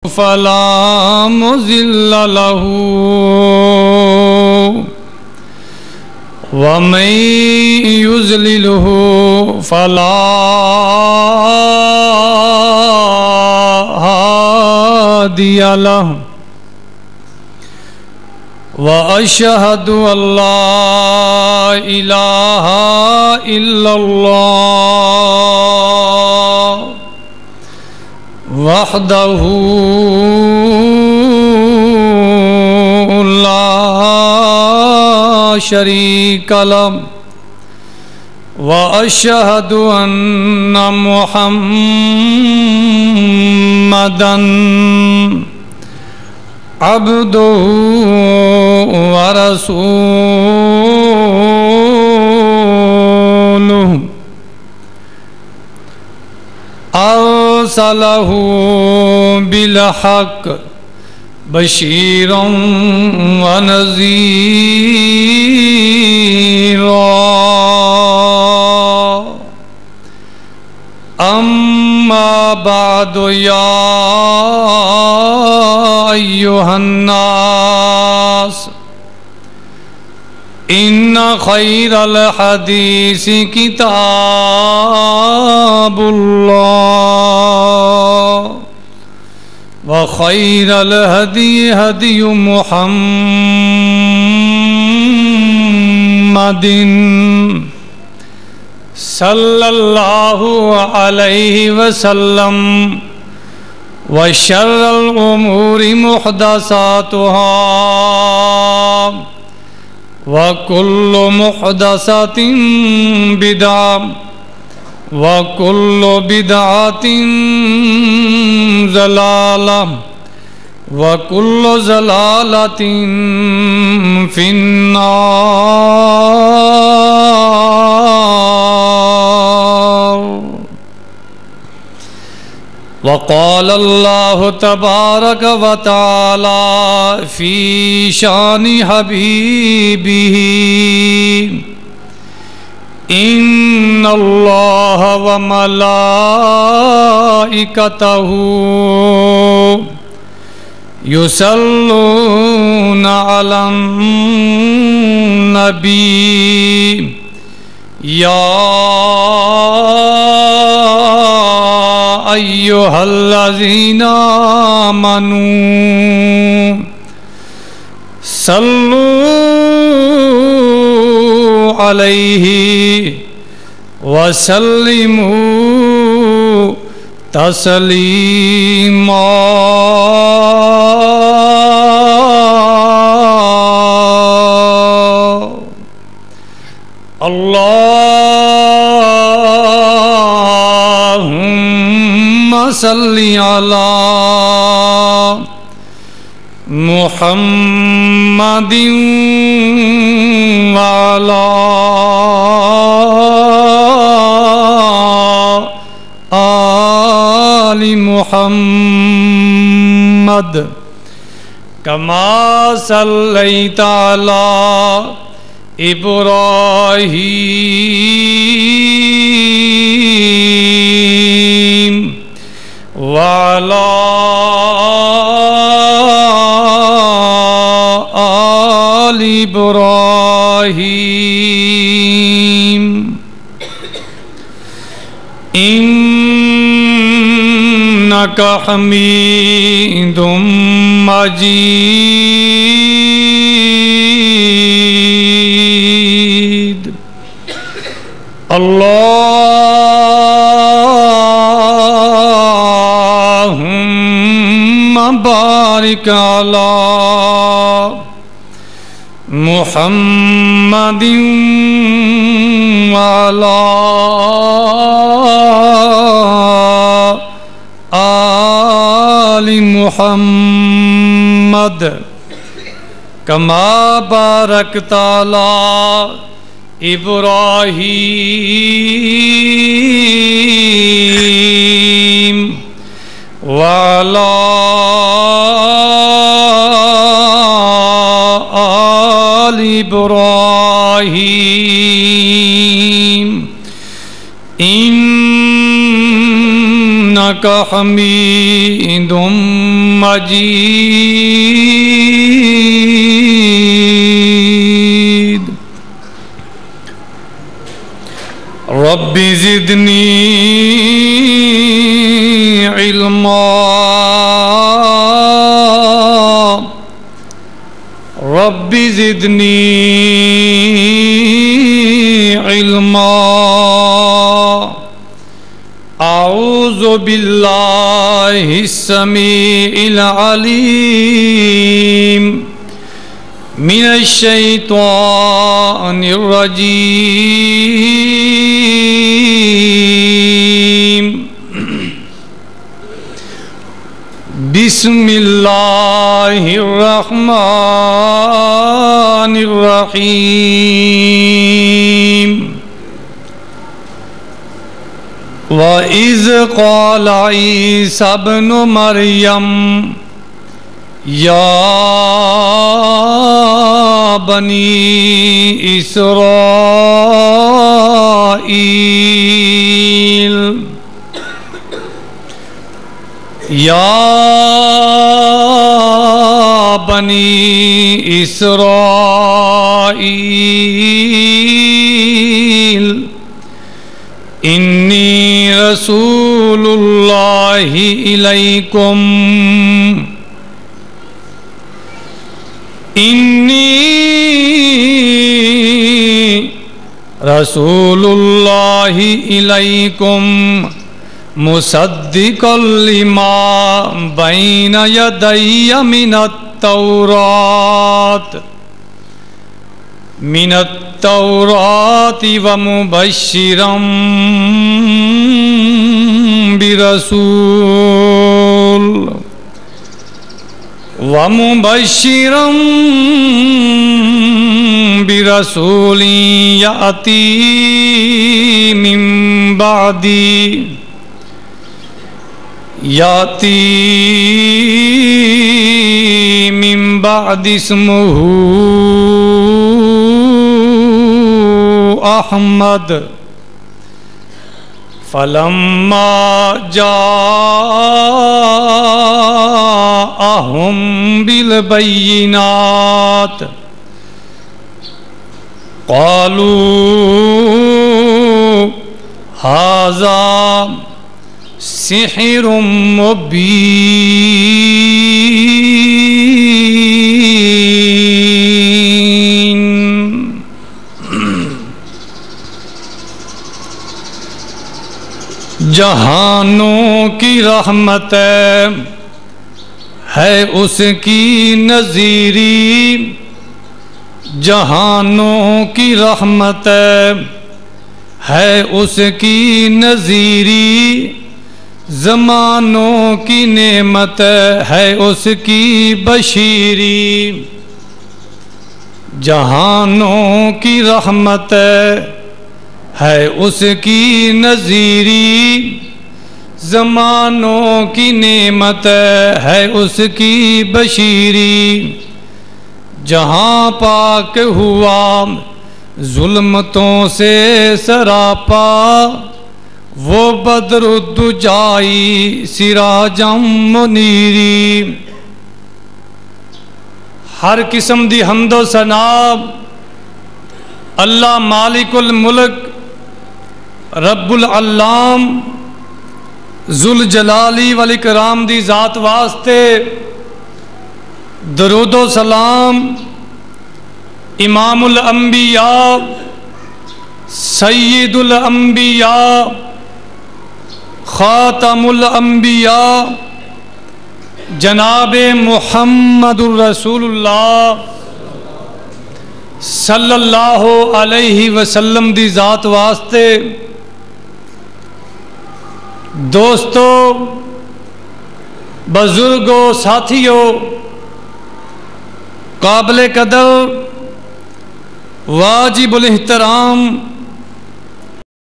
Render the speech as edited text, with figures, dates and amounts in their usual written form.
فلا مضل له ومن يضلله فلا هادي له وأشهد أن لا إله إلا الله وحده لا شريك له وأشهد أن محمدًا عبده ورسوله أرسله بالحق بشيرا ونذيرا أما بعد يا أيها الناس إن خير الحديث كتاب الله وخير الهدي هدي محمد صلى الله عليه وسلم وشر الأمور محدثاتها وكل محدثة بدعة وكل بدعة ضلالة وكل ضلالة في النار. وقال الله تبارك وتعالى في شان حبيبه إن الله وملائكته يصلون على النبي يا أيها الذين آمنوا صلوا عليه وسلموا تسليما. اللهم صل على محمد وعلى آل محمد كما صليت على إبراهيم وعلى آل إبراهيم إنك حميد مجيد. اللهم بارك على محمد وعلى آل محمد كما باركت على إبراهيم وعلى آل إبراهيم إنك إنك حميد مجيد رب زدني علما رب زدني علما أعوذ بالله السميع العليم من الشيطان الرجيم بسم الله الرحمن الرحيم وَإِذْ قَالَ عِيسَى ابْنُ مَرْيَمَ يَا بَنِي إِسْرَائِيلَ يَا بَنِي إِسْرَائِيلَ إِنِّي رَسُولُ اللَّهِ إِلَيْكُمْ إِنِّي رَسُولُ اللَّهِ إِلَيْكُمْ مُصَدِّقًا لِمَا بَيْنَ يَدَيَّ مِنَ التوراة ومبشرا برسول يأتي من بعد اسمه أحمد فلما جاءهم بالبينات قالوا هذا سحر مبين جہانوں کی رحمت ہے اس کی نظیری جہانوں کی رحمت ہے اس کی نظیری زمانوں کی نعمت ہے اس کی بشیری جہانوں کی رحمت ہے اس کی نظیری زمانوں کی نعمت ہے اس کی بشیری جہاں پاک ہوا ظلمتوں سے سراپا وہ بدر الدجائی سراجم منیری ہر قسم دی حمد و ثنا اللہ مالک الملک رب العلام ذوالجلالی والاکرام دی ذات واسطے درود و سلام امام الانبیاء سید الانبیاء خاتم الانبیاء جناب محمد الرسول اللہ صلی اللہ علیہ وسلم دی ذات واسطے دوستو بزرگوں ساتھیوں قابل قدر واجب الاحترام